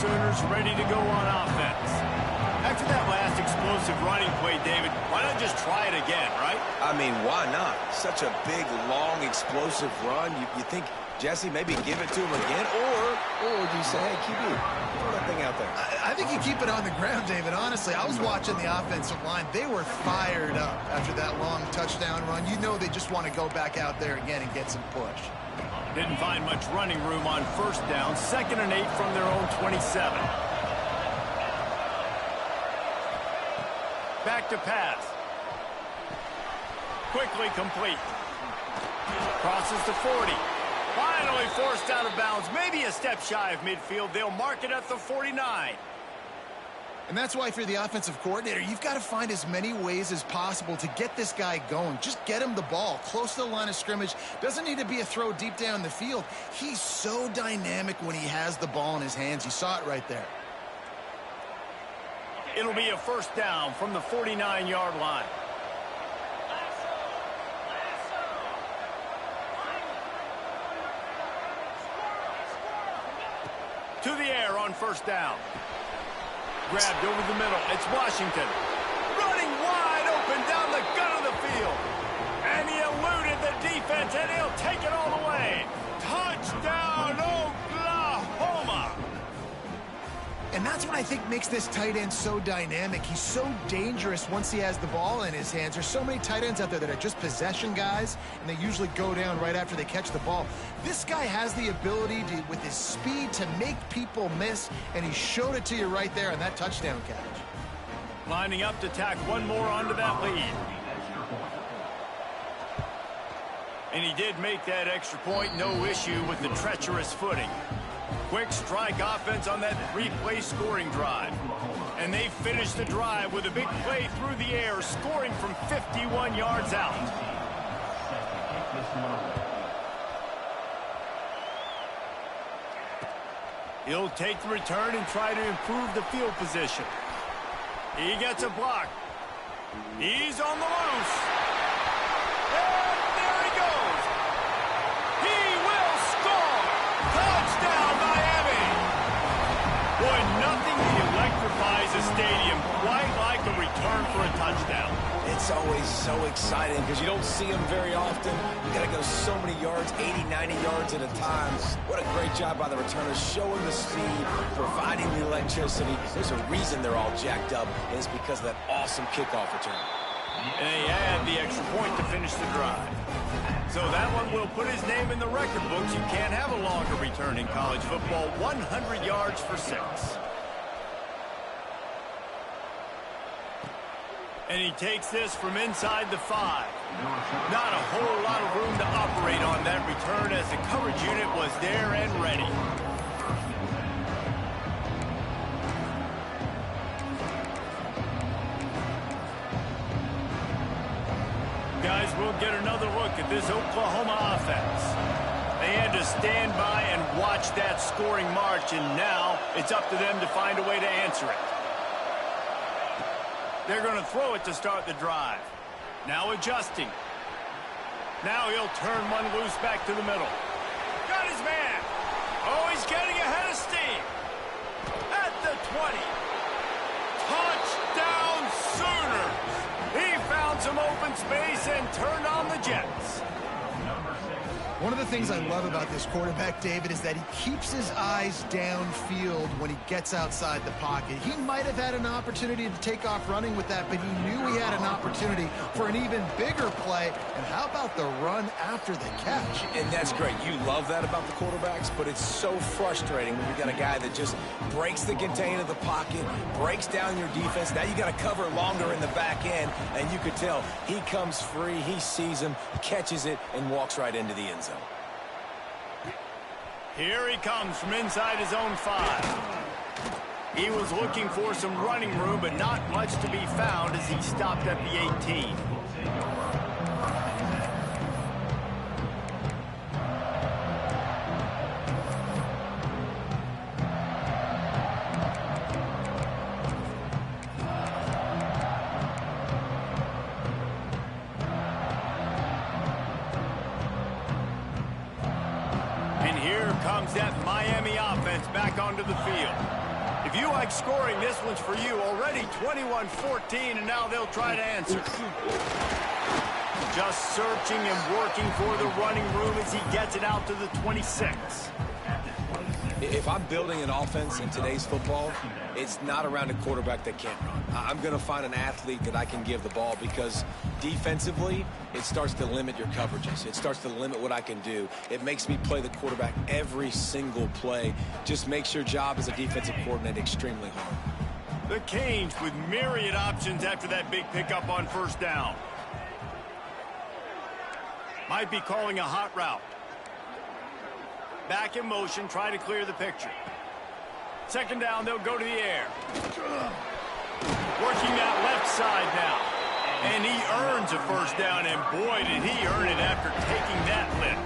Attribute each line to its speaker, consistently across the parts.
Speaker 1: Sooners ready to go on offense. After that last explosive running play, David, why not just try it again, right?
Speaker 2: I mean, why not? Such a big, long, explosive run. You think, Jesse, maybe give it to him again? Or do you say, hey, QB, throw that thing out there?
Speaker 3: I think you keep it on the ground, David. Honestly, I was watching the offensive line. They were fired up after that long touchdown run. You know they just want to go back out there again and get some push.
Speaker 1: Didn't find much running room on first down. 2nd and 8 from their own 27. Back to pass. Quickly complete. Crosses to 40. Finally forced out of bounds. Maybe a step shy of midfield. They'll mark it at the 49.
Speaker 3: And that's why if you're the offensive coordinator, you've got to find as many ways as possible to get this guy going. Just get him the ball close to the line of scrimmage. Doesn't need to be a throw deep down the field. He's so dynamic when he has the ball in his hands. You saw it right there.
Speaker 1: It'll be a first down from the 49-yard line. To the air on first down. Grabbed over the middle. It's Washington. Running wide open down the gut of the field. And he eluded the defense, and he'll take it all the way. Touchdown, Oklahoma!
Speaker 3: And that's what I think makes this tight end so dynamic. He's so dangerous once he has the ball in his hands. There's so many tight ends out there that are just possession guys, and they usually go down right after they catch the ball. This guy has the ability to, with his speed, to make people miss, and he showed it to you right there on that touchdown catch.
Speaker 1: Lining up to tack one more onto that lead. And he did make that extra point, no issue with the treacherous footing. Quick strike offense on that three-play scoring drive. And they finished the drive with a big play through the air, scoring from 51 yards out. He'll take the return and try to improve the field position. He gets a block. He's on the loose. And there he goes. He will score. Touchdown, Miami. Boy, nothing electrifies a stadium quite like a return for a touchdown.
Speaker 2: It's always so exciting because you don't see them very often. You got to go so many yards, 80, 90 yards at a time. What a great job by the returners, showing the speed, providing the electricity. There's a reason they're all jacked up, and it's because of that awesome kickoff return.
Speaker 1: And they add the extra point to finish the drive. So that one will put his name in the record books. You can't have a longer return in college football. 100 yards for 6. And he takes this from inside the 5. Not a whole lot of room to operate on that return as the coverage unit was there and ready. Guys, we'll get another look at this Oklahoma offense. They had to stand by and watch that scoring march, and now it's up to them to find a way to answer it. They're going to throw it to start the drive. Now adjusting. Now he'll turn one loose back to the middle. Got his man. Oh, he's getting ahead of steam. At the 20. Touchdown Sooners. He found some open space and turned on the Jets.
Speaker 3: One of the things I love about this quarterback, David, is that he keeps his eyes downfield when he gets outside the pocket. He might have had an opportunity to take off running with that, but he knew he had an opportunity for an even bigger play. And how about the run after the catch?
Speaker 2: And that's great. You love that about the quarterbacks, but it's so frustrating when you got a guy that just breaks the contain of the pocket, breaks down your defense. Now you got to cover longer in the back end, and you could tell he comes free, he sees him, catches it, and walks right into the end zone.
Speaker 1: Here he comes from inside his own 5. He was looking for some running room, but not much to be found as he stopped at the 18. And here comes that Miami offense back onto the field. If you like scoring, this one's for you. Already 21-14, and now they'll try to answer. Just searching and working for the running room as he gets it out to the 26.
Speaker 2: If I'm building an offense in today's football, it's not around a quarterback that can't run. I'm going to find an athlete that I can give the ball, because defensively, it starts to limit your coverages. It starts to limit what I can do. It makes me play the quarterback every single play. Just makes your job as a defensive coordinator extremely hard.
Speaker 1: The Canes with myriad options after that big pickup on first down. Might be calling a hot route. Back in motion, try to clear the picture. Second down, they'll go to the air. Working that left side now. And he earns a first down, and boy, did he earn it after taking that lift.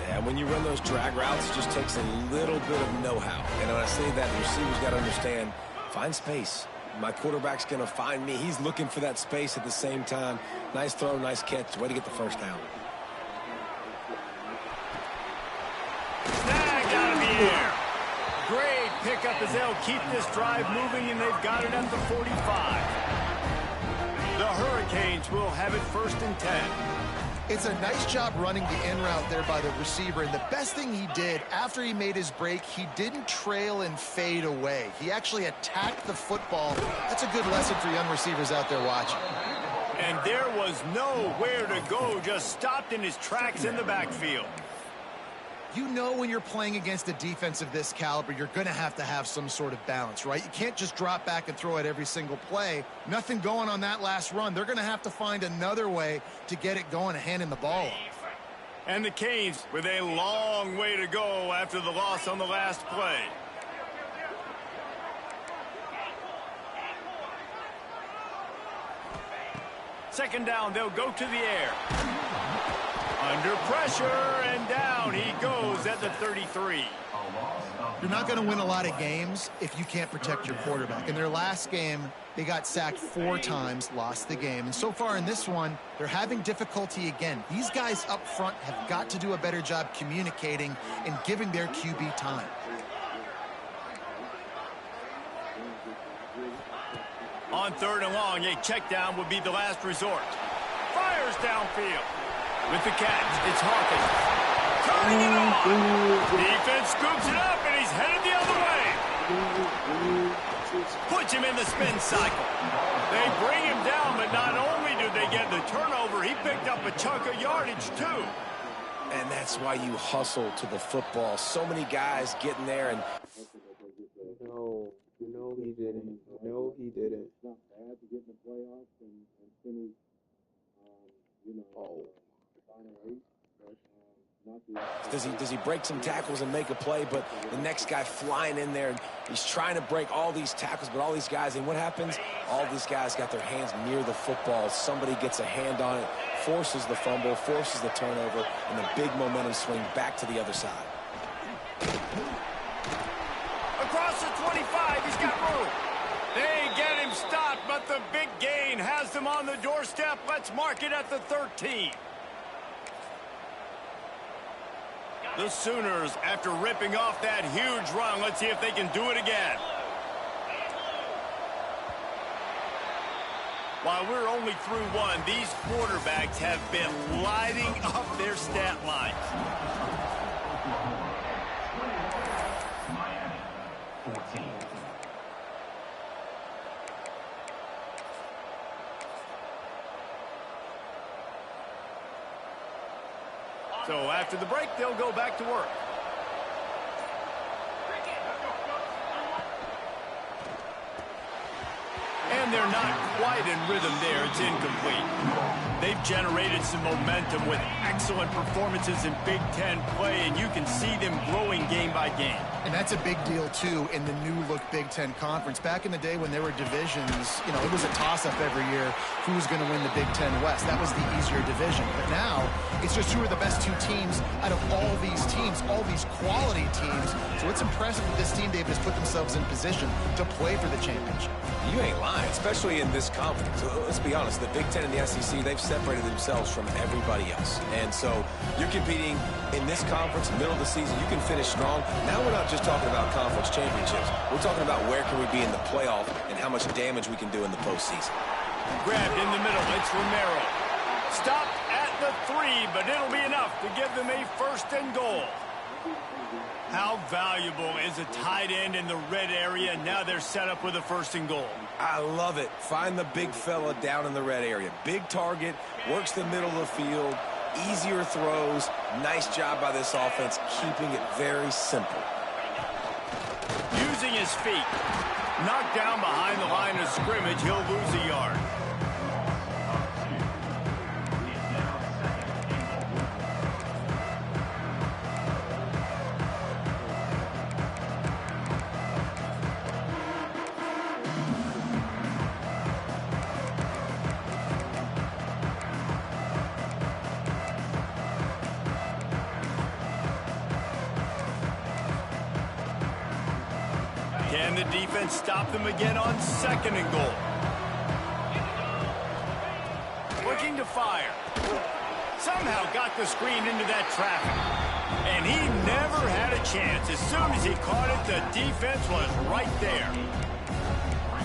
Speaker 2: Yeah, when you run those drag routes, it just takes a little bit of know-how. And when I say that, the receiver's got to understand, find space. My quarterback's going to find me. He's looking for that space at the same time. Nice throw, nice catch. Way to get the first down.
Speaker 1: Snagged out of the air. Great pickup as they'll keep this drive moving, and they've got it at the 45. The Hurricanes will have it 1st and 10.
Speaker 3: It's a nice job running the in route there by the receiver, and the best thing he did after he made his break, he didn't trail and fade away. He actually attacked the football. That's a good lesson for young receivers out there watching.
Speaker 1: And there was nowhere to go, just stopped in his tracks in the backfield.
Speaker 3: You know, when you're playing against a defense of this caliber, you're going to have some sort of balance, right? You can't just drop back and throw it every single play. Nothing going on that last run. They're going to have to find another way to get it going and handing the ball off.
Speaker 1: And the Canes with a long way to go after the loss on the last play. Second down, they'll go to the air. Under pressure, and down he goes at the 33.
Speaker 3: You're not going to win a lot of games if you can't protect your quarterback. In their last game, they got sacked 4 times, lost the game. And so far in this one, they're having difficulty again. These guys up front have got to do a better job communicating and giving their QB time.
Speaker 1: On 3rd and long, a check down would be the last resort. Fires downfield. With the catch, it's Hawkins. Turning it on. Defense scoops it up, and he's headed the other way. Puts him in the spin cycle. They bring him down, but not only did they get the turnover, he picked up a chunk of yardage, too.
Speaker 2: And that's why you hustle to the football. So many guys getting there and...
Speaker 4: No, he didn't. No, he didn't.
Speaker 5: It's not bad to get in the playoffs and finish,
Speaker 2: Does he break some tackles and make a play, but the next guy flying in there, and he's trying to break all these tackles, but all these guys, and what happens? All these guys got their hands near the football. Somebody gets a hand on it, forces the fumble, forces the turnover, and the big momentum swing back to the other side.
Speaker 1: Across the 25, he's got room. They get him stopped, but the big gain has them on the doorstep. Let's mark it at the 13. The Sooners, after ripping off that huge run, let's see if they can do it again. While we're only through one, these quarterbacks have been lighting up their stat lines.
Speaker 5: Miami, 14.
Speaker 1: So after the break, they'll go back to work. And they're not quite in rhythm there. It's incomplete. They've generated some momentum with excellent performances in Big Ten play, and you can see them growing game by game.
Speaker 3: And that's a big deal, too, in the new-look Big Ten Conference. Back in the day when there were divisions, it was a toss-up every year who's going to win the Big Ten West. That was the easier division. But now, it's just who are the best 2 teams out of all these teams, all these quality teams. So it's impressive that this team, Dave, has put themselves in position to play for the championship.
Speaker 2: You ain't lying, especially in this conference. Let's be honest, the Big Ten and the SEC, they've separated themselves from everybody else. And so you're competing in this conference, middle of the season, you can finish strong. Now we're not just just talking about conference championships. We're talking about where can we be in the playoff and how much damage we can do in the postseason.
Speaker 1: Grabbed in the middle. It's Romero. Stopped at the 3, but it'll be enough to give them a 1st and goal. How valuable is a tight end in the red area? Now they're set up with a 1st and goal.
Speaker 2: I love it. Find the big fella down in the red area. Big target, works the middle of the field, easier throws. Nice job by this offense, keeping it very simple.
Speaker 1: Using his feet. Knocked down behind the line of scrimmage. He'll lose a yard. Can the defense stop them again on 2nd and goal? Looking to fire. Somehow got the screen into that traffic. And he never had a chance. As soon as he caught it, the defense was right there.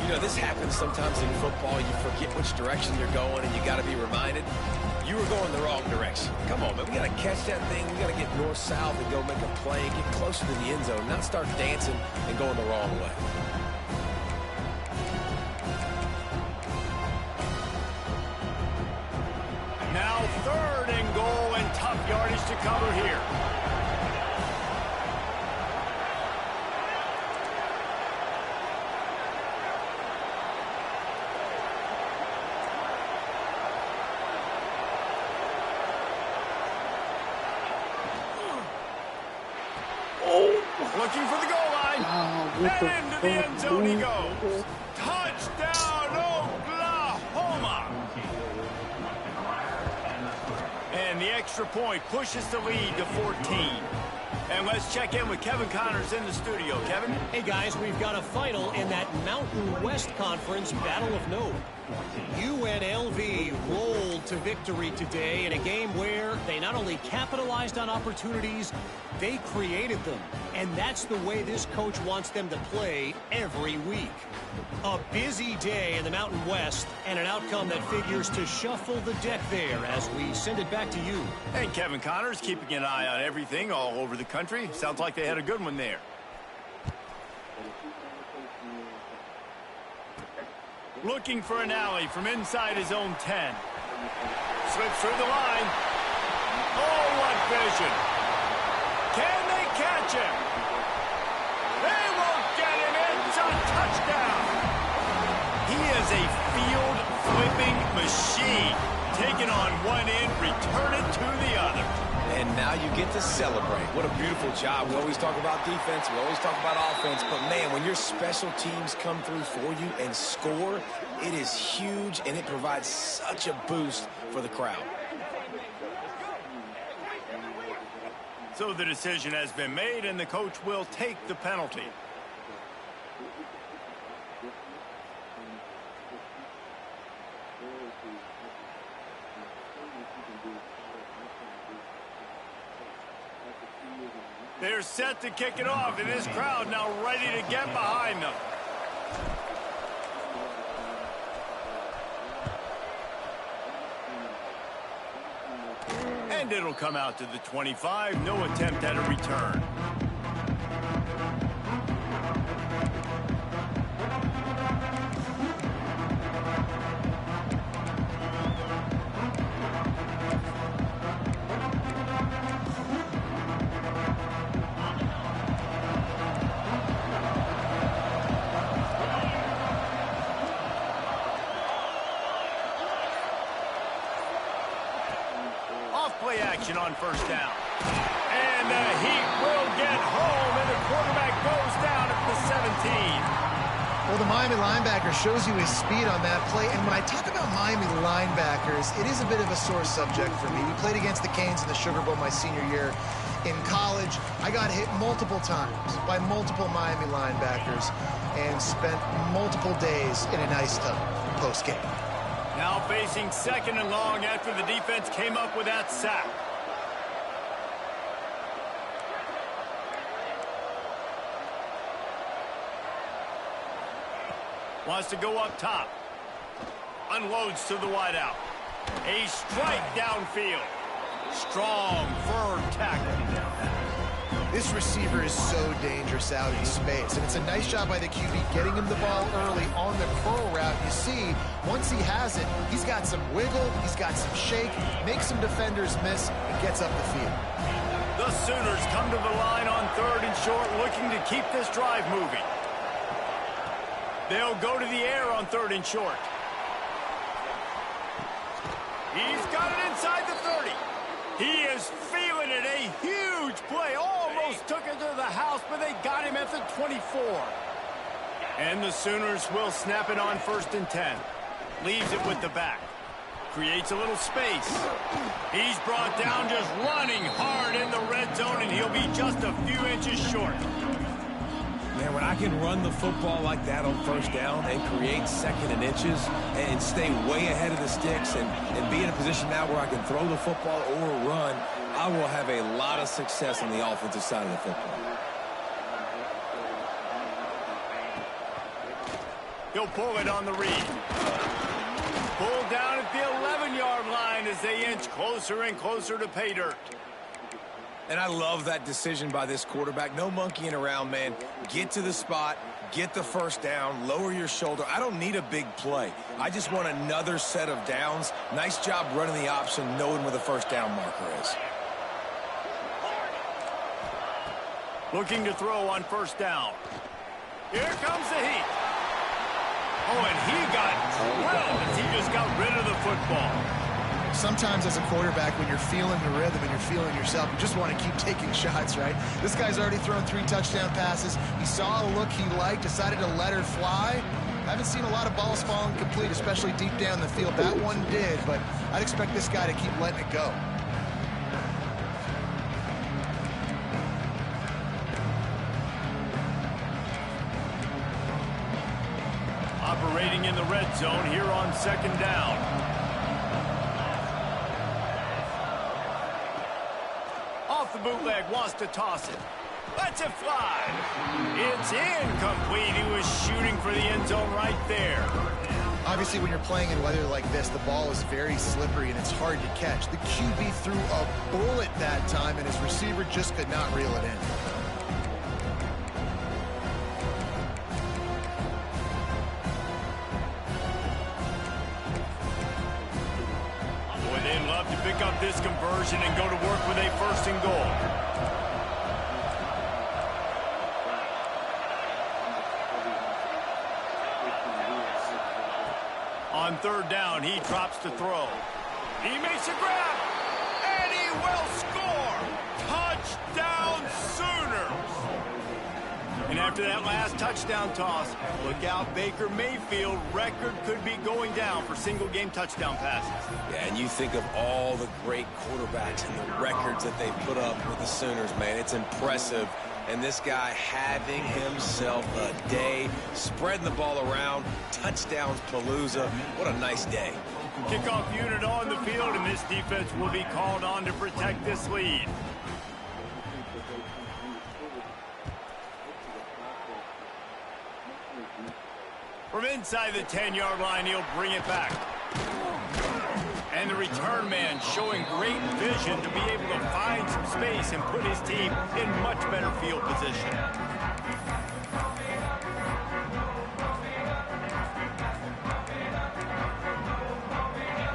Speaker 2: You know, this happens sometimes in football. You forget which direction you're going, and you got to be reminded. You were going the wrong direction. Come on, man. We got to catch that thing. We got to get north-south and go make a play, get closer to the end zone, not start dancing and going the wrong way.
Speaker 1: Now 3rd and goal, and tough yardage to cover here. Looking for the goal line. And into the end zone he goes. Touchdown, Oklahoma. And the extra point pushes the lead to 14. And let's check in with Kevin Connors in the studio. Kevin?
Speaker 6: Hey, guys, we've got a final in that Mountain West Conference Battle of Note. UNLV rolled to victory today in a game where they not only capitalized on opportunities, they created them. And that's the way this coach wants them to play every week. A busy day in the Mountain West and an outcome that figures to shuffle the deck there as we send it back to you.
Speaker 1: Hey, Kevin Connors, keeping an eye on everything all over the country. Sounds like they had a good one there. Looking for an alley from inside his own 10. Slips through the line. Oh, what vision. Can they catch him? They won't get him. It's a touchdown. He is a field-flipping machine. Taking on one end, return it to the other.
Speaker 2: And now you get to celebrate. What a beautiful job. We always talk about defense. We always talk about offense. But, man, when your special teams come through for you and score, it is huge, and it provides such a boost for the crowd.
Speaker 1: So the decision has been made, and the coach will take the penalty. They're set to kick it off, and this crowd now ready to get behind them. And it'll come out to the 25. No attempt at a return. Play action on 1st down. And the Heat will get home, and the quarterback goes down at the 17.
Speaker 3: Well, the Miami linebacker shows you his speed on that play. And when I talk about Miami linebackers, it is a bit of a sore subject for me. We played against the Canes in the Sugar Bowl my senior year in college. I got hit multiple times by multiple Miami linebackers and spent multiple days in an ice tub post-game.
Speaker 1: Now facing 2nd and long after the defense came up with that sack. Wants to go up top. Unloads to the wideout. A strike downfield. Strong, firm tackle.
Speaker 3: This receiver is so dangerous out in space, and it's a nice job by the QB getting him the ball early on the curl route. You see, once he has it, he's got some wiggle, he's got some shake, makes some defenders miss, and gets up the field.
Speaker 1: The Sooners come to the line on 3rd and short, looking to keep this drive moving. They'll go to the air on 3rd and short. He's got it inside the 30. He is feeling it. A huge play. Almost took it to the house, but they got him at the 24. And the Sooners will snap it on 1st and 10. Leaves it with the back. Creates a little space. He's brought down just running hard in the red zone, and he'll be just a few inches short.
Speaker 2: Man, when I can run the football like that on 1st down and create 2nd and inches and stay way ahead of the sticks and be in a position now where I can throw the football or run, I will have a lot of success on the offensive side of the football.
Speaker 1: He'll pull it on the read. Pulled down at the 11-yard line as they inch closer and closer to pay dirt.
Speaker 2: And I love that decision by this quarterback. No monkeying around, man. Get to the spot, get the 1st down, lower your shoulder. I don't need a big play. I just want another set of downs. Nice job running the option, knowing where the 1st down marker is.
Speaker 1: Looking to throw on 1st down. Here comes the heat. Oh, and he got drilled as he just got rid of the football.
Speaker 3: Sometimes as a quarterback, when you're feeling the rhythm and you're feeling yourself, you just want to keep taking shots, right? This guy's already thrown 3 touchdown passes. He saw a look he liked, decided to let her fly. Haven't seen a lot of balls falling complete, especially deep down the field. That one did, but I'd expect this guy to keep letting it go.
Speaker 1: Operating in the red zone here on 2nd down. Off the bootleg, wants to toss it. Lets it fly. It's incomplete. He was shooting for the end zone right there.
Speaker 3: Obviously, when you're playing in weather like this, the ball is very slippery and it's hard to catch. The QB threw a bullet that time, and his receiver just could not reel it in.
Speaker 1: Pick up this conversion and go to work with a 1st and goal. On 3rd down, he drops to throw. He makes a grab, and he will score. Touchdown, Sooners. And after that last touchdown toss, look out, Baker Mayfield record could be going down for single-game touchdown passes.
Speaker 2: Yeah, and you think of all the great quarterbacks and the records that they put up with the Sooners, man. It's impressive. And this guy having himself a day, spreading the ball around, touchdowns palooza. What a nice day.
Speaker 1: Kickoff unit on the field, and this defense will be called on to protect this lead. From inside the 10-yard line, he'll bring it back. And the return man showing great vision to be able to find some space and put his team in much better field position.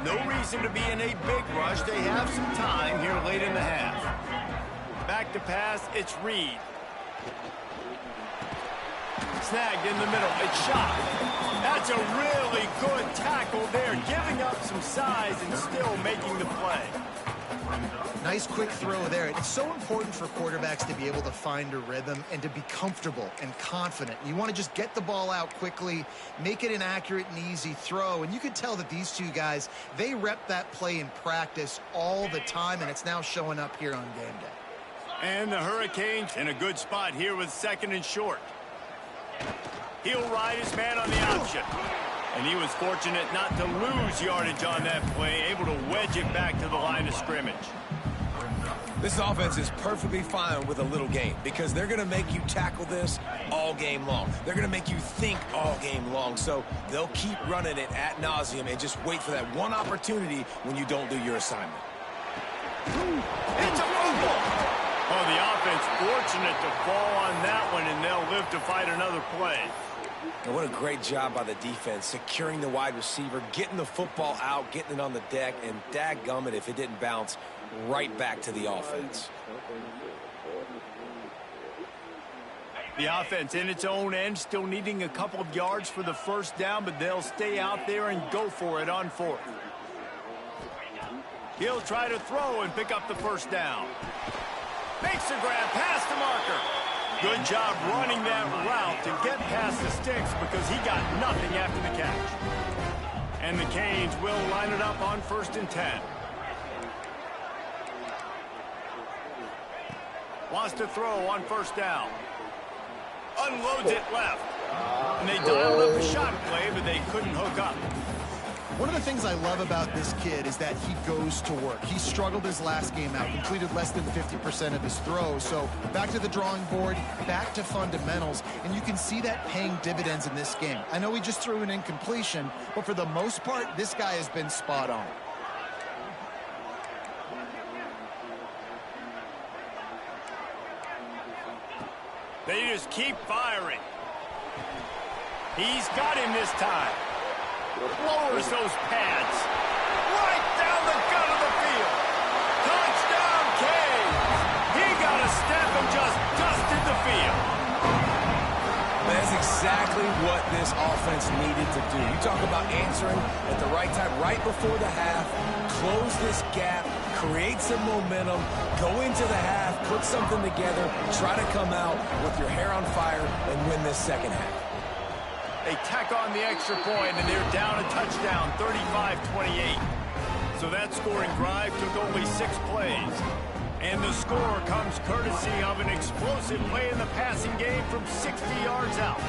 Speaker 1: No reason to be in a big rush. They have some time here late in the half. Back to pass, it's Reed. Snagged in the middle. It's shot. That's a really good tackle there, giving up some size and still making the play.
Speaker 3: Nice quick throw there. It's so important for quarterbacks to be able to find a rhythm and to be comfortable and confident. You want to just get the ball out quickly, make it an accurate and easy throw. And you could tell that these two guys, they rep that play in practice all the time, and it's now showing up here on game day.
Speaker 1: And the Hurricanes in a good spot here with 2nd and short. He'll ride his man on the option. And he was fortunate not to lose yardage on that play, able to wedge it back to the line of scrimmage.
Speaker 2: This offense is perfectly fine with a little game because they're going to make you tackle this all game long. They're going to make you think all game long. So they'll keep running it ad nauseum and just wait for that one opportunity when you don't do your assignment.
Speaker 1: It's a fumble. Oh, the offense fortunate to fall on that one, and they'll live to fight another play.
Speaker 2: And what a great job by the defense, securing the wide receiver, getting the football out, getting it on the deck, and dadgummit if it didn't bounce right back to the offense.
Speaker 1: The offense in its own end, still needing a couple of yards for the first down, but they'll stay out there and go for it on fourth. He'll try to throw and pick up the first down. Makes the grab past the marker. Good job running that route to get past the sticks because he got nothing after the catch. And the Canes will line it up on 1st and 10. Wants to throw on 1st down. Unloads it left. And they dialed up a shot play, but they couldn't hook up.
Speaker 3: One of the things I love about this kid is that he goes to work. He struggled his last game out, completed less than 50% of his throws. So back to the drawing board, back to fundamentals, and you can see that paying dividends in this game. I know he just threw an incompletion, but for the most part, this guy has been spot on.
Speaker 1: They just keep firing. He's got him this time. Lowers those pads. Right down the gut of the field. Touchdown, Canes. He got a step and just dusted the field.
Speaker 2: That's exactly what this offense needed to do. You talk about answering at the right time, right before the half, close this gap, create some momentum, go into the half, put something together, try to come out with your hair on fire and win this second half.
Speaker 1: They tack on the extra point, and they're down a touchdown, 35-28. So that scoring drive took only 6 plays. And the score comes courtesy of an explosive play in the passing game from 60 yards out.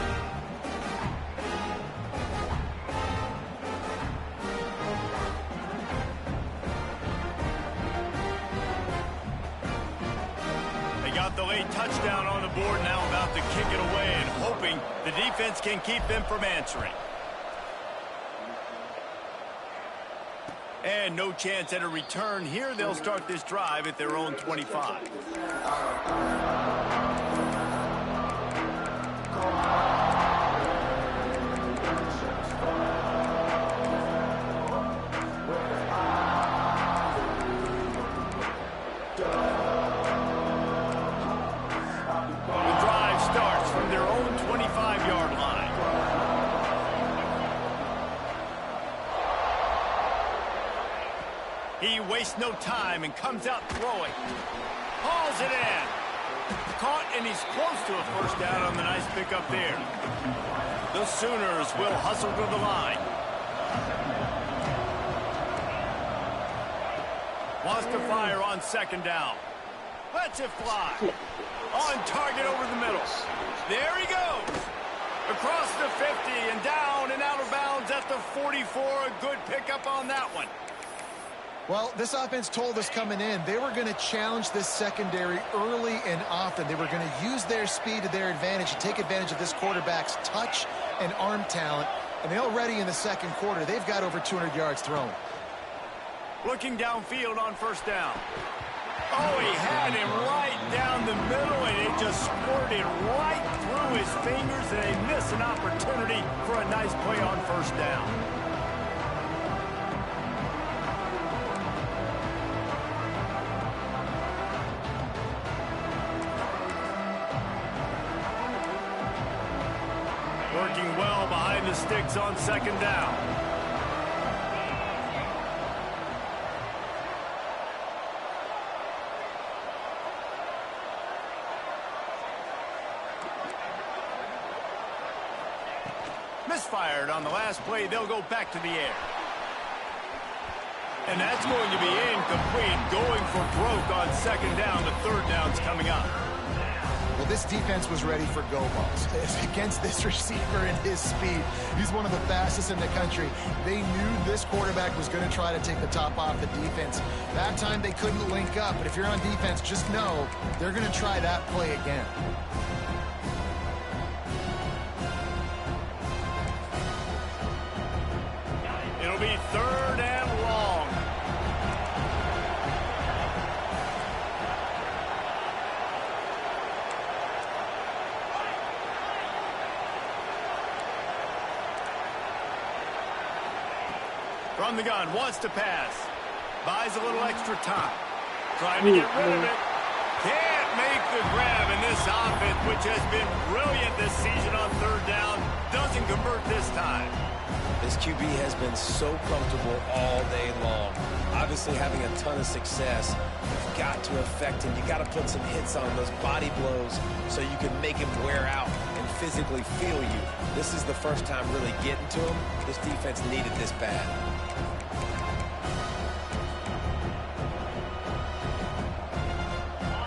Speaker 1: Got the late touchdown on the board, now about to kick it away and hoping the defense can keep them from answering. And no chance at a return here. They'll start this drive at their own 25. He wastes no time and comes out throwing. Hauls it in. Caught, and he's close to a first down on the nice pickup there. The Sooners will hustle to the line. Wants to fire on 2nd down. Lets it fly. On target over the middle. There he goes. Across the 50 and down and out of bounds at the 44. A good pickup on that one.
Speaker 3: Well, this offense told us coming in they were going to challenge this secondary early and often. They were going to use their speed to their advantage and take advantage of this quarterback's touch and arm talent. And they already in the 2nd quarter, they've got over 200 yards thrown.
Speaker 1: Looking downfield on 1st down. Oh, he had him right down the middle, and it just squirted right through his fingers, and they miss an opportunity for a nice play on 1st down. Working well behind the sticks on 2nd down. Misfired on the last play. They'll go back to the air. And that's going to be incomplete. Going for broke on 2nd down. The 3rd down's coming up.
Speaker 3: Well, this defense was ready for go balls. Against this receiver and his speed, he's one of the fastest in the country. They knew this this quarterback was going to try to take the top off the defense. That time they couldn't link up, but if you're on defense, just know they're going to try that play again.
Speaker 1: It'll be 3rd and long. From the gun, wants to pass. Buys a little extra time. Trying to get rid of it. Can't make the grab, and this offense, which has been brilliant this season on 3rd down, doesn't convert this time.
Speaker 2: This QB has been so comfortable all day long. Obviously having a ton of success. You've got to affect him. You've got to put some hits on those body blows so you can make him wear out and physically feel you. This is the first time really getting to him. This defense needed this bad.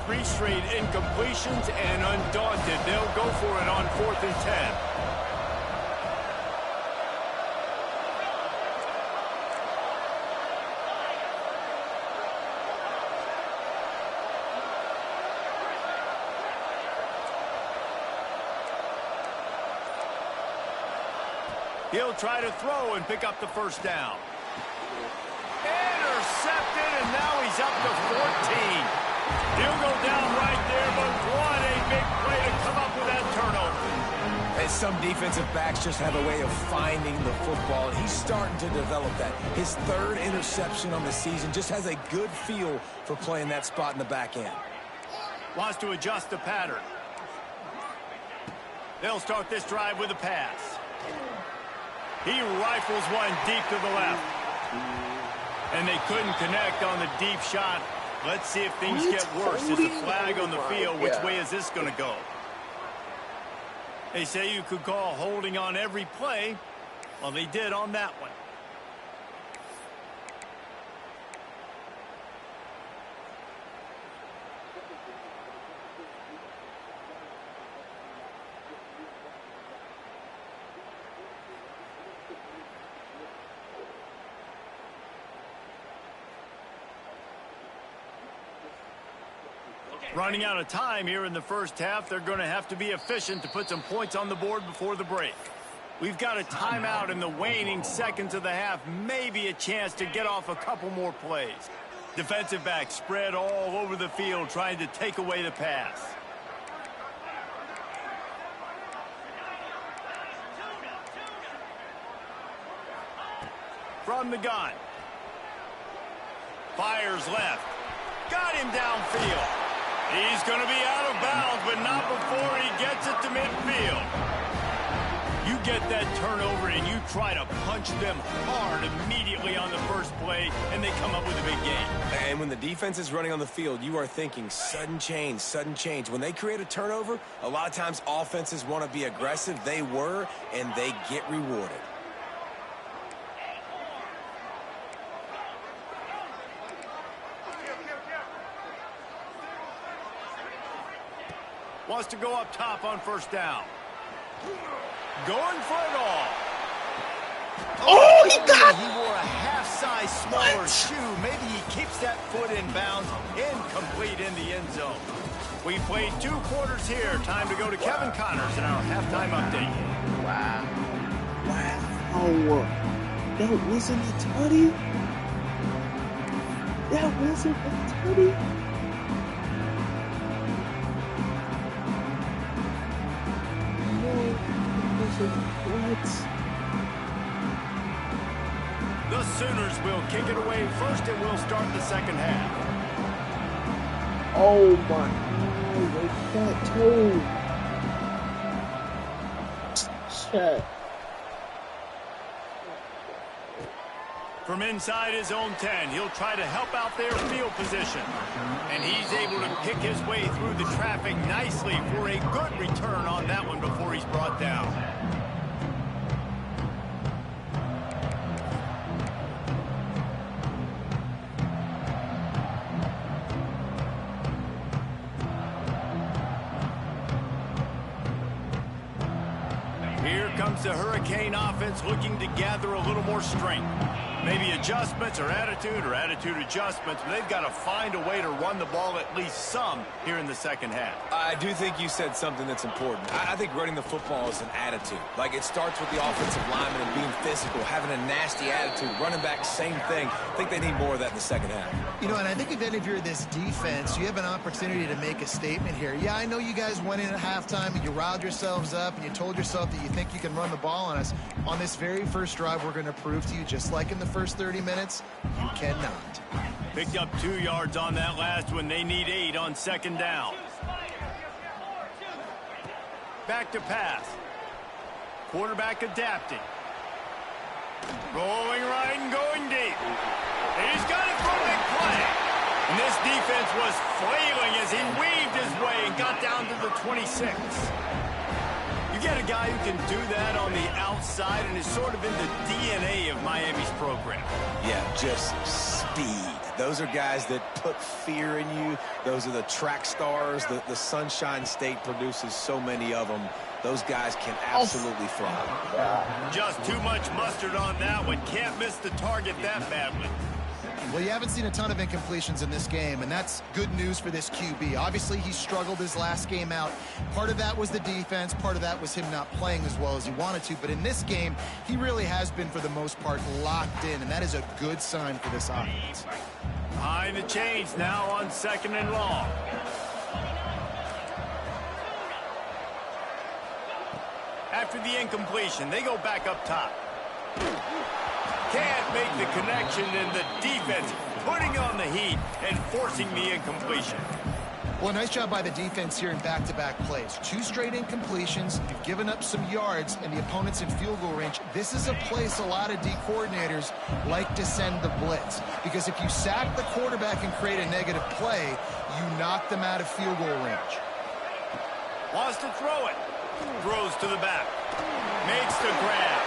Speaker 1: 3 straight incompletions, and undaunted, they'll go for it on 4th and 10. He'll try to throw and pick up the 1st down. Intercepted, and now he's up to 14. He'll go down right there, but what a big play to come up with that turnover.
Speaker 2: And some defensive backs just have a way of finding the football, and he's starting to develop that. His 3rd interception on the season, just has a good feel for playing that spot in the back end.
Speaker 1: Wants to adjust the pattern. They'll start this drive with a pass. He rifles one deep to the left. And they couldn't connect on the deep shot. Let's see if things get worse. There's a flag on the field. Which way is this going to go? They say you could call holding on every play. Well, they did on that one. Running out of time here in the 1st half. They're going to have to be efficient to put some points on the board before the break. We've got a timeout in the waning seconds of the half. Maybe a chance to get off a couple more plays. Defensive backs spread all over the field trying to take away the pass. From the gun. Fires left. Got him downfield. He's going to be out of bounds, but not before he gets it to midfield. You get that turnover and you try to punch them hard immediately on the 1st play, and they come up with a big gain.
Speaker 2: And when the defense is running on the field, you are thinking sudden change, sudden change. When they create a turnover, a lot of times offenses want to be aggressive. They were, and they get rewarded.
Speaker 1: Wants to go up top on 1st down. Going for it all.
Speaker 4: Oh, he got...
Speaker 1: He wore a half-size smaller shoe. Maybe he keeps that foot in bounds. Incomplete in the end zone. We played 2 quarters here. Time to go to Kevin Connors in our halftime update.
Speaker 4: Wow. That wasn't a tutty? That wasn't a tutty? What?
Speaker 1: The Sooners will kick it away first, and we'll start the 2nd half.
Speaker 4: Oh my God, they got told. Shit.
Speaker 1: From inside his own 10, he'll try to help out their field position. And he's able to pick his way through the traffic nicely for a good return on that one before he's brought down. Here comes comes the Hurricane offense looking to gather a little more strength. Maybe adjustments or attitude adjustments, but they've got to find a way to run the ball at least some here in the second half.
Speaker 2: I do think you said something that's important. I think running the football is an attitude. Like, it starts with the offensive lineman and being physical, having a nasty attitude. Running back, same thing. I think they need more of that in the second half.
Speaker 3: You know, and I think if you're this defense, you have an opportunity to make a statement here. Yeah, I know you guys went in at halftime and you riled yourselves up and you told yourself that you think you can run the ball on us. On this very first drive, we're going to prove to you, just like in the first 30 minutes, you cannot.
Speaker 1: Picked up 2 yards on that last one. They need 8 on second down. Back to pass. Quarterback adapting. Rolling right and going deep. He's got it for a big play. And this defense was flailing as he weaved his way and got down to the 26. You get a guy who can do that on the outside and is sort of in the DNA of Miami's program.
Speaker 2: Yeah, just speed. Those are guys that put fear in you. Those are the track stars. The Sunshine State produces so many of them. Those guys can absolutely fly.
Speaker 1: Just too much mustard on that one. Can't miss the target that badly.
Speaker 3: Well, you haven't seen a ton of incompletions in this game, and that's good news for this QB. Obviously, he struggled his last game out. Part of that was the defense. Part of that was him not playing as well as he wanted to. But in this game, he really has been, for the most part, locked in, and that is a good sign for this offense.
Speaker 1: Behind the chains now on 2nd and long. After the incompletion, they go back up top. Can't make the connection, and the defense putting on the heat and forcing the incompletion.
Speaker 3: Well, nice job by the defense here in back-to-back plays. 2 straight incompletions. You've given up some yards, and the opponent's in field goal range. This is a place a lot of D coordinators like to send the blitz, because if you sack the quarterback and create a negative play, you knock them out of field goal range.
Speaker 1: Wants to throw it. Throws to the back. Makes the grab.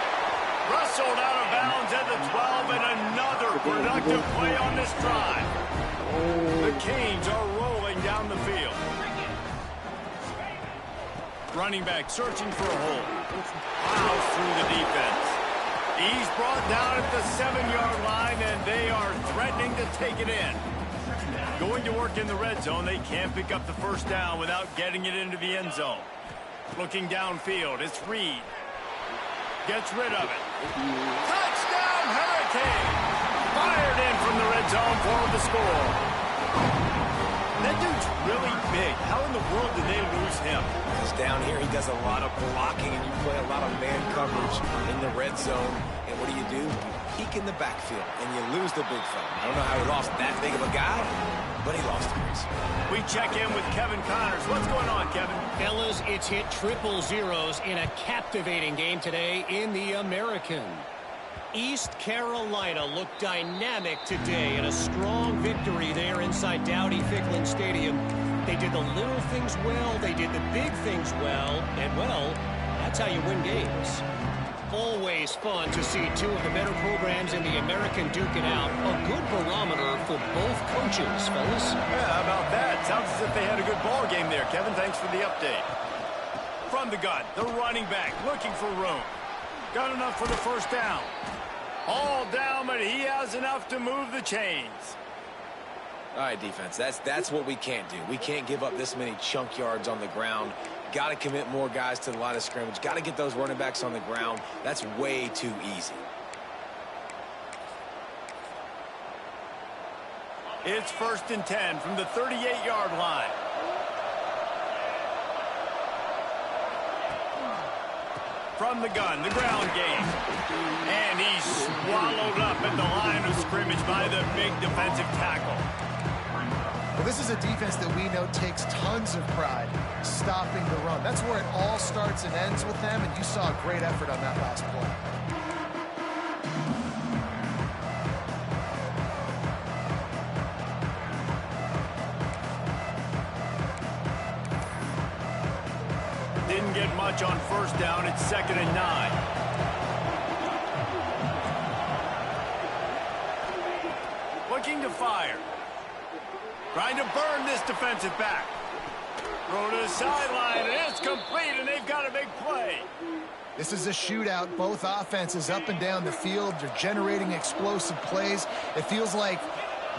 Speaker 1: Wrestled out of bounds at the 12, and another productive play on this drive. The Canes are rolling down the field. Running back searching for a hole. Plows through the defense. He's brought down at the 7-yard line, and they are threatening to take it in. Going to work in the red zone, they can't pick up the first down without getting it into the end zone. Looking downfield, it's Reed. Gets rid of it. Touchdown, Hurricane! Fired in from the red zone for the score. That dude's really big. How in the world did they lose him?
Speaker 2: Because down here he does a lot of blocking, and you play a lot of man coverage in the red zone. And what do? Peek in the backfield, and you lose the big fella. I don't know how he lost that big of a guy, but he lost him.
Speaker 1: We check in with Kevin Connors. What's going on, Kevin?
Speaker 6: Fellas, it's hit triple zeros in a captivating game today in the American. East Carolina looked dynamic today in a strong victory there inside Dowdy-Ficklin Stadium. They did the little things well, they did the big things well, and well, that's how you win games. Always fun to see 2 of the better programs in the American duke it out. A good barometer for both coaches, fellas.
Speaker 1: Yeah, how about that? Sounds as if they had a good ball game there, Kevin. Thanks for the update. From the gun, the running back looking for room. Got enough for the first down. All down, but he has enough to move the chains.
Speaker 2: All right, defense, that's what we can't do. We can't give up this many chunk yards on the ground. Got to commit more guys to the line of scrimmage. Got to get those running backs on the ground. That's way too easy.
Speaker 1: It's 1st and 10 from the 38-yard line. From the gun, the ground game. And he's swallowed up at the line of scrimmage by the big defensive tackle.
Speaker 3: Well, this is a defense that we know takes tons of pride stopping the run. That's where it all starts and ends with them, and you saw a great effort on that last play.
Speaker 1: Didn't get much on first down. It's 2nd and 9. Looking to fire. Trying to burn this defensive back. Throw to the sideline, and it's complete, and they've got a big play.
Speaker 3: This is a shootout. Both offenses up and down the field. They're generating explosive plays. It feels like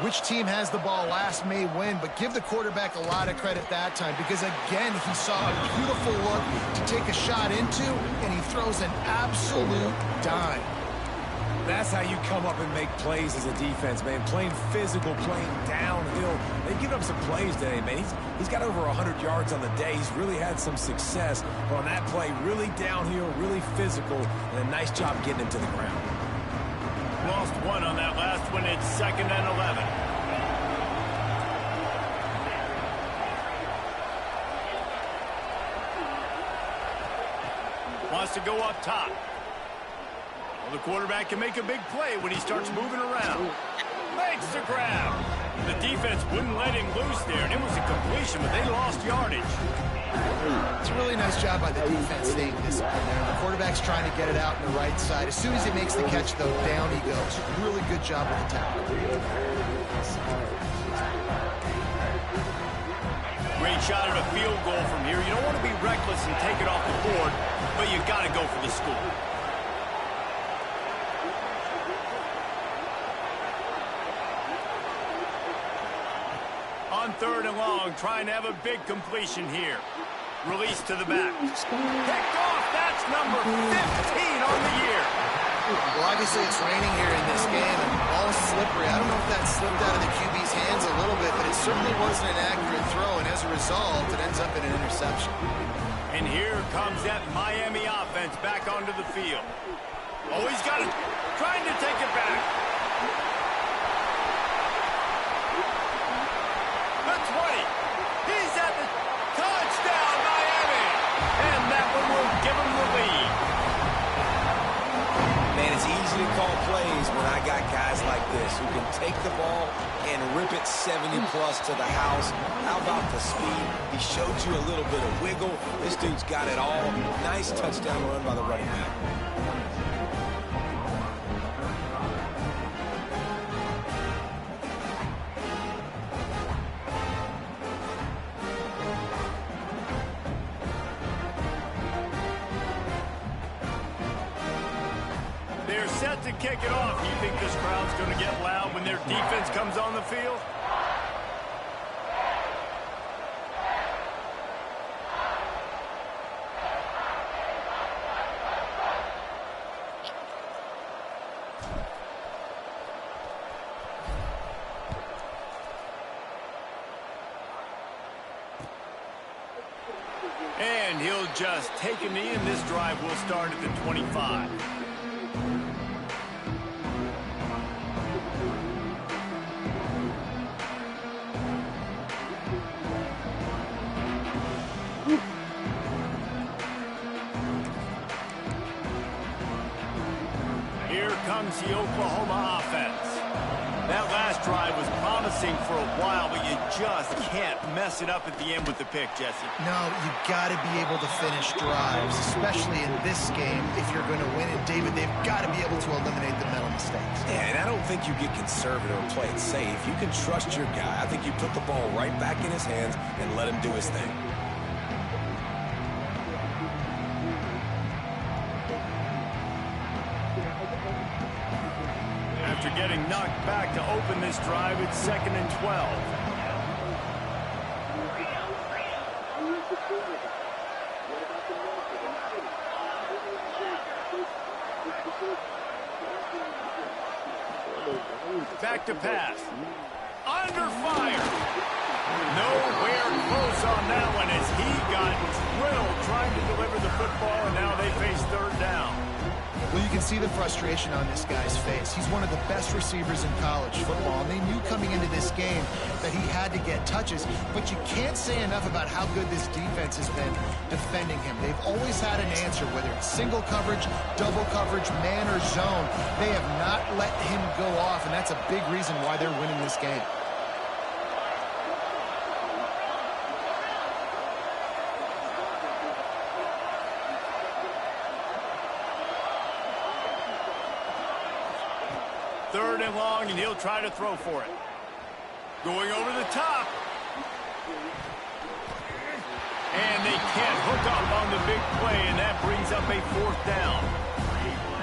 Speaker 3: which team has the ball last may win, but give the quarterback a lot of credit that time because, again, he saw a beautiful look to take a shot into, and he throws an absolute dime.
Speaker 2: That's how you come up and make plays as a defense, man. Playing physical, playing downhill. They give up some plays today, man. He's got over 100 yards on the day. He's really had some success. But on that play, really downhill, really physical, and a nice job getting him to the ground.
Speaker 1: Lost one on that last one. It's 2nd and 11. Wants to go up top. Well, the quarterback can make a big play when he starts moving around. Makes the grab. The defense wouldn't let him loose there, and it was a completion, but they lost yardage.
Speaker 3: It's a really nice job by the defense staying disciplined there. The quarterback's trying to get it out on the right side. As soon as he makes the catch, though, down he goes. Really good job with the tackle.
Speaker 1: Great shot at a field goal from here. You don't want to be reckless and take it off the board, but you got to go for the score. On 3rd and long, trying to have a big completion here. Release to the back. Picked off. That's number 15 on the year.
Speaker 3: Well, obviously it's raining here in this game, and the ball's slippery. I don't know if that slipped out of the QB's hands a little bit, but it certainly wasn't an accurate throw, and as a result, it ends up in an interception.
Speaker 1: And here comes that Miami offense back onto the field. Oh, he's got it. Trying to take it back. The 20. He's at the touchdown, Miami. And that one will give him the lead.
Speaker 2: Man, it's easy to call plays when I got guys like this who can take the ball and rip it 70-plus to the house. How about the speed? He showed you a little bit of wiggle. This dude's got it all. Nice touchdown run by the running back.
Speaker 1: They're set to kick it off. Do you think this crowd's going to get loud when their defense comes on the field? And he'll just take a knee, and this drive will start at the 25. Here comes the Oklahoma offense. That last drive was promising for a while, but you just can't mess it up at the end with the pick, Jesse.
Speaker 3: No, you got to be able to finish drives, especially in this game if you're going to win it. David, they've got to be able to eliminate the mental mistakes.
Speaker 2: Yeah, and I don't think you get conservative or play it safe. You can trust your guy. I think you put the ball right back in his hands and let him do his thing.
Speaker 1: After getting knocked back to open this drive, it's 2nd and 12. Back to pass. Under fire. Nowhere close on that one as he got drilled trying to deliver the football, and now they face 3rd down.
Speaker 3: Well, you can see the frustration on this guy's face. He's one of the best receivers in college football, and they knew coming into this game that he had to get touches, but you can't say enough about how good this defense has been defending him. They've always had an answer, whether it's single coverage, double coverage, man or zone. They have not let him go off, and that's a big reason why they're winning this game.
Speaker 1: Third and long, and he'll try to throw for it. Going over the top. And they can't hook up on the big play, and that brings up a 4th down.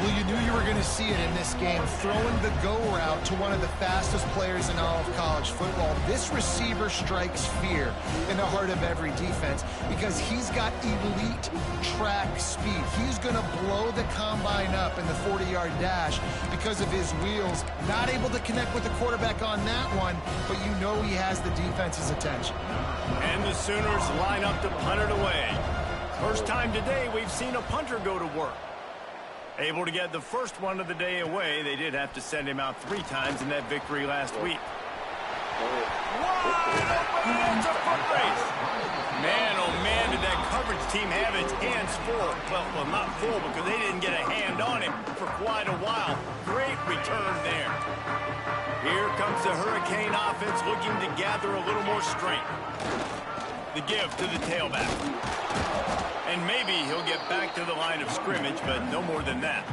Speaker 3: Well, you knew you were going to see it in this game, throwing the go route to one of the fastest players in all of college football. This receiver strikes fear in the heart of every defense because he's got elite track speed. He's going to blow the combine up in the 40-yard dash because of his wheels. Not able to connect with the quarterback on that one, but you know he has the defense's attention.
Speaker 1: And the Sooners line up to punt it away. First time today we've seen a punter go to work. Able to get the first one of the day away. They did have to send him out 3 times in that victory last week. Wide open, it's a foot race. Man, oh man, did that coverage team have its hands full. Well, not full because they didn't get a hand on him for quite a while. Great return there. Here comes the Hurricane offense looking to gather a little more strength. The give to the tailback. And maybe he'll get back to the line of scrimmage, but no more than that.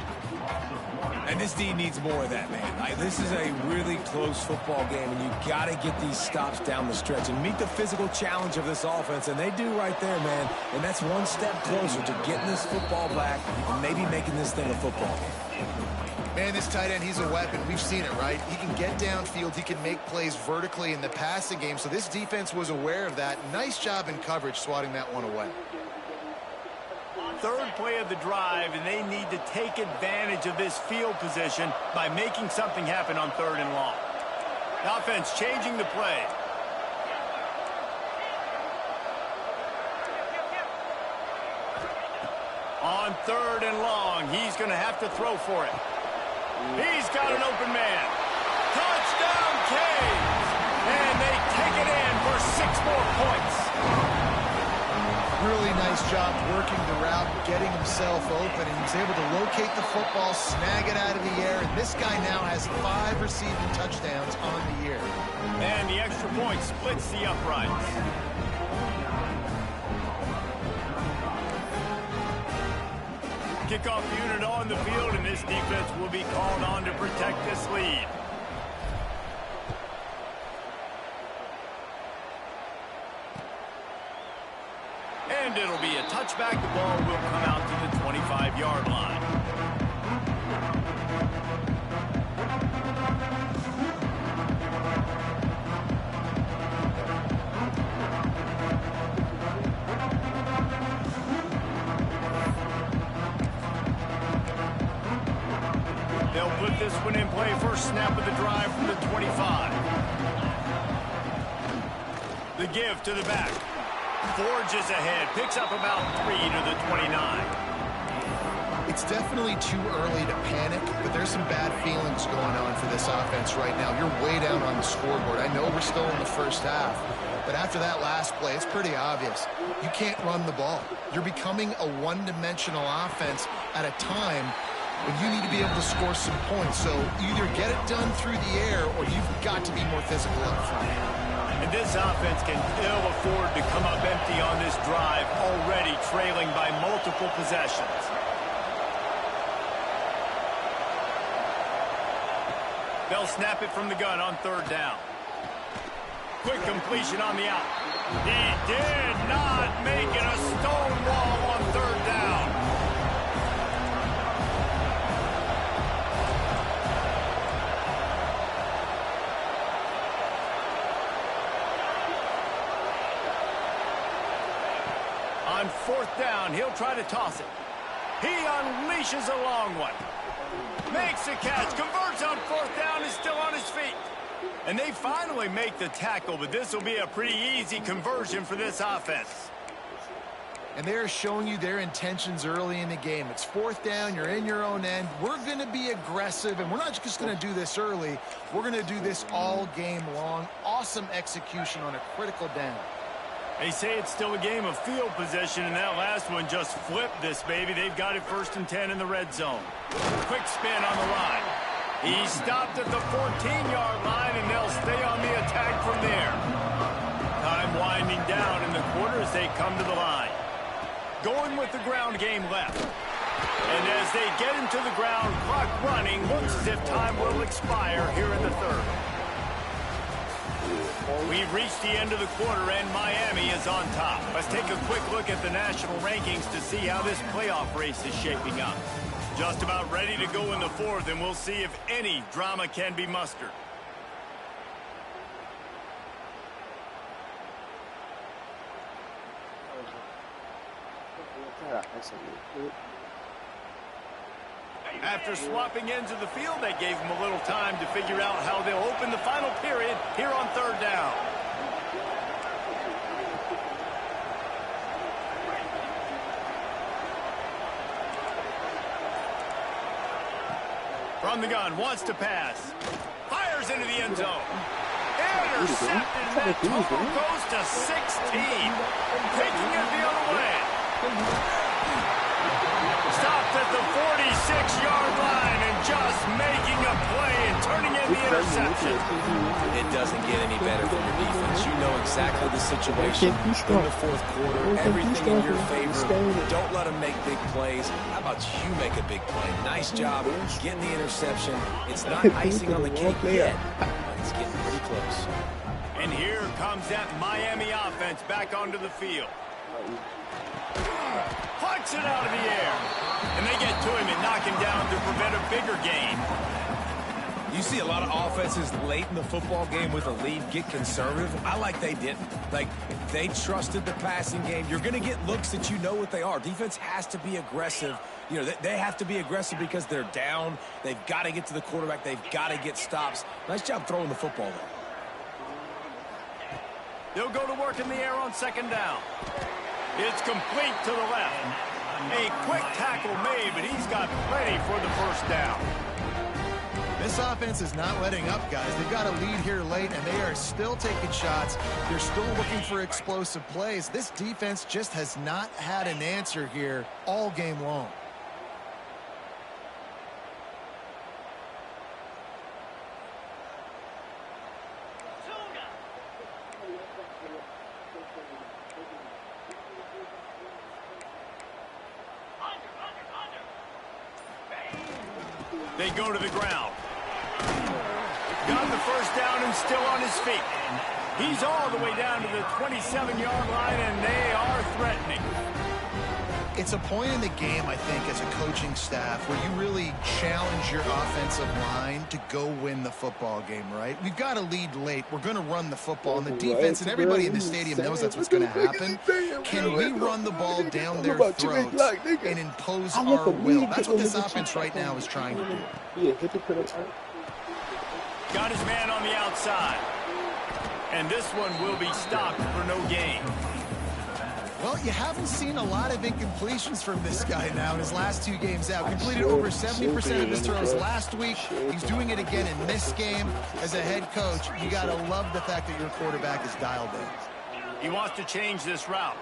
Speaker 2: And this D needs more of that, man. This is a really close football game, and you got to get these stops down the stretch and meet the physical challenge of this offense, and they do right there, man. And that's one step closer to getting this football back and maybe making this thing a football game.
Speaker 3: Man, this tight end, he's a weapon. We've seen it, right? He can get downfield. He can make plays vertically in the passing game, so this defense was aware of that. Nice job in coverage swatting that one away.
Speaker 1: 3rd play of the drive, and they need to take advantage of this field position by making something happen on 3rd and long. The offense changing the play. On 3rd and long, he's going to have to throw for it. He's got an open man. Touchdown, Canes! And they take it in for 6 more points.
Speaker 3: Really nice job working the route, getting himself open, and he's able to locate the football, snag it out of the air, and this guy now has 5 receiving touchdowns on the year.
Speaker 1: And the extra point splits the uprights. Kickoff unit on the field, and this defense will be called on to protect this lead. And it'll be a touchback. The ball will come out to the 25-yard line. They'll put this one in play. First snap of the drive from the 25. The give to the back. Forges ahead, picks up about 3 to the 29.
Speaker 3: It's definitely too early to panic, but there's some bad feelings going on for this offense right now. You're way down on the scoreboard. I know we're still in the first half, but after that last play, it's pretty obvious. You can't run the ball. You're becoming a one-dimensional offense at a time when you need to be able to score some points. So either get it done through the air or you've got to be more physical up front.
Speaker 1: And this offense can ill afford to come up empty on this drive, already trailing by multiple possessions. They'll snap it from the gun on 3rd down. Quick completion on the out. He did not make it a stone wall on 3rd down. On 4th down, he'll try to toss it. He unleashes a long one. Makes the catch, converts on 4th down, is still on his feet. And they finally make the tackle, but this will be a pretty easy conversion for this offense.
Speaker 3: And they're showing you their intentions early in the game. It's 4th down, you're in your own end. We're going to be aggressive, and we're not just going to do this early. We're going to do this all game long. Awesome execution on a critical down.
Speaker 1: They say it's still a game of field position, and that last one just flipped this baby. They've got it 1st and 10 in the red zone. Quick spin on the line. He stopped at the 14-yard line, and they'll stay on the attack from there. Time winding down in the quarter as they come to the line. Going with the ground game left. And as they get him to the ground, clock running, looks as if time will expire here in the 3rd. We've reached the end of the quarter, and Miami is on top. Let's take a quick look at the national rankings to see how this playoff race is shaping up. Just about ready to go in the fourth, and we'll see if any drama can be mustered. After swapping ends of the field, they gave them a little time to figure out how they'll open the final period here on third down. From the gun, wants to pass. Fires into the end zone. Intercepted, and that total goes to 16. Taking it the other way. Stopped at the 46-yard line and just making a play and turning in the interception.
Speaker 2: It doesn't get any better from your defense. You know exactly the situation. In the fourth quarter, everything in your favor. Don't let them make big plays. How about you make a big play? Nice job getting the interception. It's not icing on the cake yet, but it's getting pretty close.
Speaker 1: And here comes that Miami offense back onto the field. Punts it out of the air. And they get to him and knock him down to prevent a bigger gain.
Speaker 2: You see a lot of offenses late in the football game with a lead get conservative. I like they didn't. Like, they trusted the passing game. You're going to get looks that you know what they are. Defense has to be aggressive. You know, they have to be aggressive because they're down. They've got to get to the quarterback. They've got to get stops. Nice job throwing the football there.
Speaker 1: They'll go to work in the air on second down. It's complete to the left. A quick tackle made, but he's got plenty for the first down.
Speaker 3: This offense is not letting up, guys. They've got a lead here late, and they are still taking shots. They're still looking for explosive plays. This defense just has not had an answer here all game long.
Speaker 1: They go to the ground. Got the first down and still on his feet. He's all the way down to the 27-yard line, and they are threatening.
Speaker 3: It's a point in the game, I think, as a coaching staff where you really challenge your offensive line to go win the football game, right? We've got a lead late. We're going to run the football. And the defense, and everybody in the stadium knows that's what's going to happen. Can we run the ball down their throats and impose our will? That's what this offense right now is trying to do.
Speaker 1: Got his man on the outside. And this one will be stopped for no gain.
Speaker 3: Well, you haven't seen a lot of incompletions from this guy now in his last two games out. Completed over 70% of his throws last week. He's doing it again in this game. As a head coach, you got to love the fact that your quarterback is dialed in.
Speaker 1: He wants to change this route.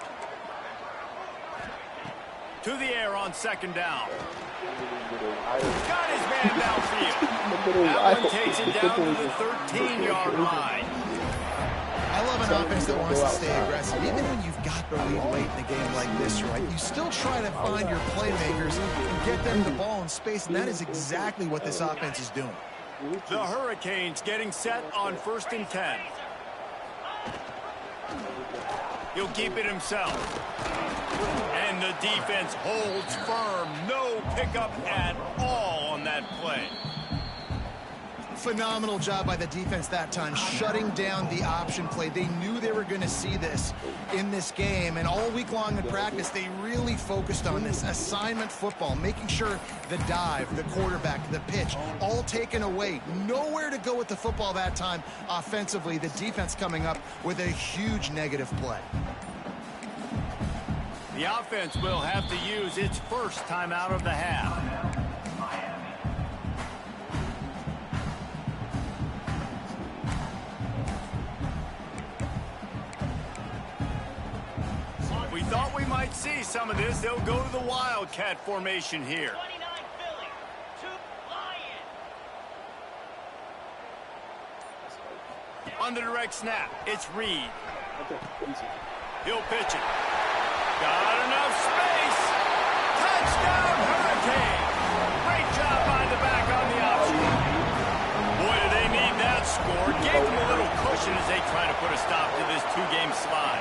Speaker 1: To the air on second down. Got his man downfield. That one takes it down to the 13-yard line.
Speaker 3: I love an offense that wants to stay aggressive. Even when you've got the lead late in a game like this, right, you still try to find your playmakers and get them the ball in space, and that is exactly what this offense is doing.
Speaker 1: The Hurricanes getting set on 1st and 10. He'll keep it himself. And the defense holds firm. No pickup at all on that play.
Speaker 3: Phenomenal job by the defense that time, shutting down the option play. They knew they were going to see this in this game, and all week long in practice, they really focused on this assignment football, making sure the dive, the quarterback, the pitch, all taken away. Nowhere to go with the football that time offensively. The defense coming up with a huge negative play.
Speaker 1: The offense will have to use its first timeout of the half. We thought we might see some of this. They'll go to the Wildcat formation here.
Speaker 7: 29 Philly, 2 Lions.
Speaker 1: On the direct snap, it's Reed. He'll pitch it. Got enough space. Touchdown, Hurricane. Great job by the back on the option. Boy, do they need that score. Gave them a little cushion as they two-game slide.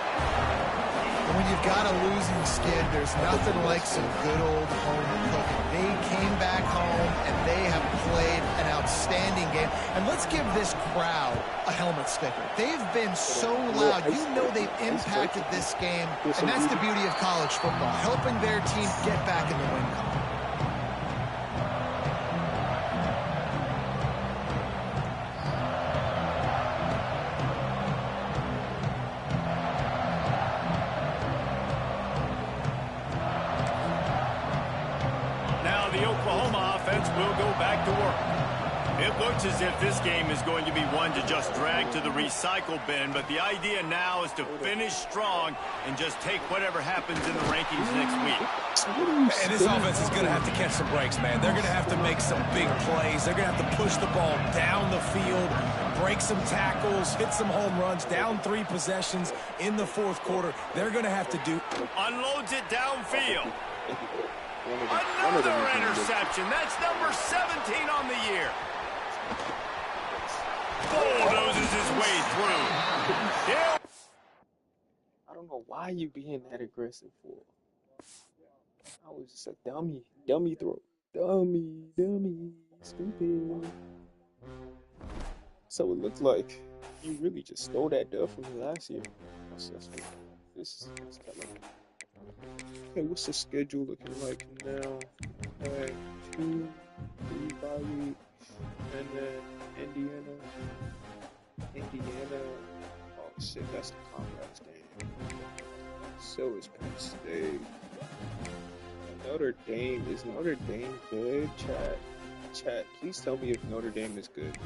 Speaker 3: And when you've got a losing skid, there's nothing like some good old home cooking. They came back home, and they have played an outstanding game. And let's give this crowd a helmet sticker. They've been so loud. You know they've impacted this game, and that's the beauty of college football, helping their team get back in the win column.
Speaker 1: Now the Oklahoma offense will go back to work. It looks as if this game is going to be one to just drag to the recycle bin, but the idea now is to finish strong and just take whatever happens in the rankings next week.
Speaker 2: And this offense is going to have to catch some breaks, man. They're going to have to make some big plays. They're going to have to push the ball down the field, break some tackles, hit some home runs, down 3 possessions in the fourth quarter. They're going to have to do...
Speaker 1: Unloads it downfield. Another interception. That's number 17 on the year. Bulldozes his way through.
Speaker 8: I don't know why you being that aggressive for. I was just a dummy throw. Dummy, stupid. So it looks like you really just stole that dub from me last year. This is kind of... Okay, what's the schedule looking like now? 2, 3 bye weeks, and then Indiana. Oh shit, that's the Commadors game. So is Penn State. Notre Dame. Is Notre Dame good? Chat. Please tell me if Notre Dame is good.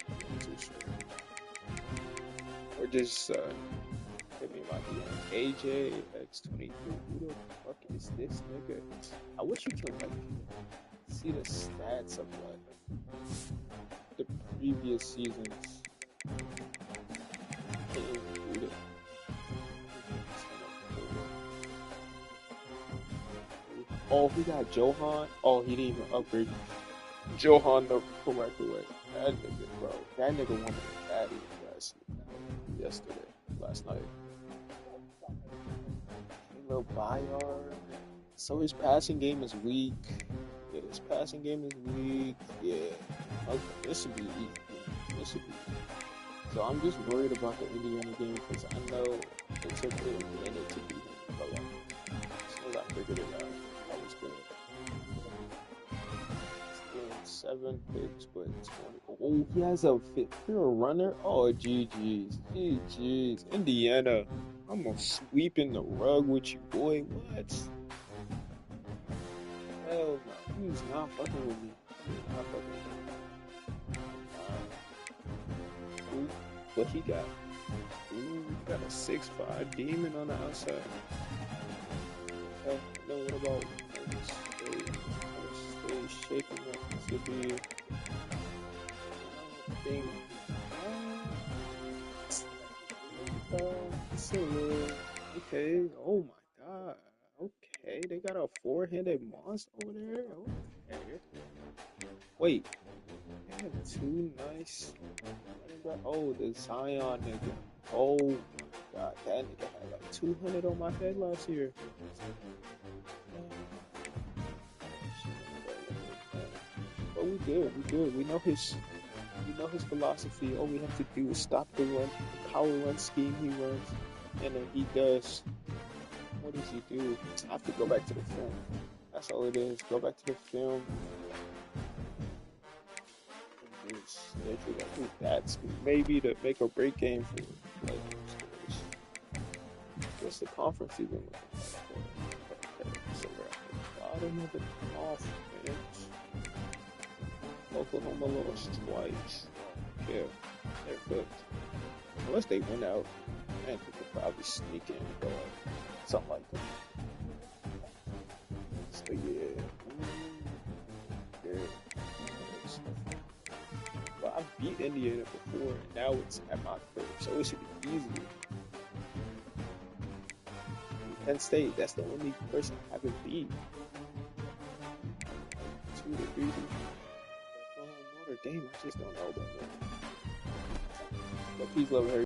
Speaker 8: I'm not too sure. Or just maybe it might be AJ X23. Who the fuck is this nigga? I wish you could like see the stats of like the previous seasons. Can't even read it. Oh, he got Johan. Oh, he didn't even upgrade Johan the correct way. That nigga, bro. That nigga wanted that last night. Little YR. So his passing game is weak. Yeah, his passing game is weak. Yeah. Okay, this should be easy. So I'm just worried about the Indiana game because I know it took me a minute to beat him. But like, as soon as I figured it out, I was good. Still 7 picks, but 20. Oh, he has a fit pure runner. Oh, GG's. Indiana. I'm gonna sweep in the rug with you, boy. What? Hell no. He's not fucking with me. Ooh, what he got? Ooh, he got a 6'5" demon on the outside. No, what about stay shaking up to be thing. Okay. Oh my god. Okay, they got a 4-handed monster over there. Okay. Wait. They have 2 nice. Oh, the Zion nigga. Oh my god, that nigga had like 200 on my head last year. But we good. We know his philosophy. All we have to do is stop the run, the power run scheme he runs, and then he does. What does he do? I have to go back to the film. That's all it is. Go back to the film. That's maybe the make or break game for like, what's the conference even looking like? So we're at the bottom of the conference. Oklahoma lost twice. Yeah, they're cooked. Unless they win out, man, they could probably sneak in or something like that. So yeah. But I've beat Indiana before, and now it's at my crib, so it should be easy. Penn State, that's the only person I haven't beat. 2 to 3. Notre Dame, I just don't know about that. But please love her.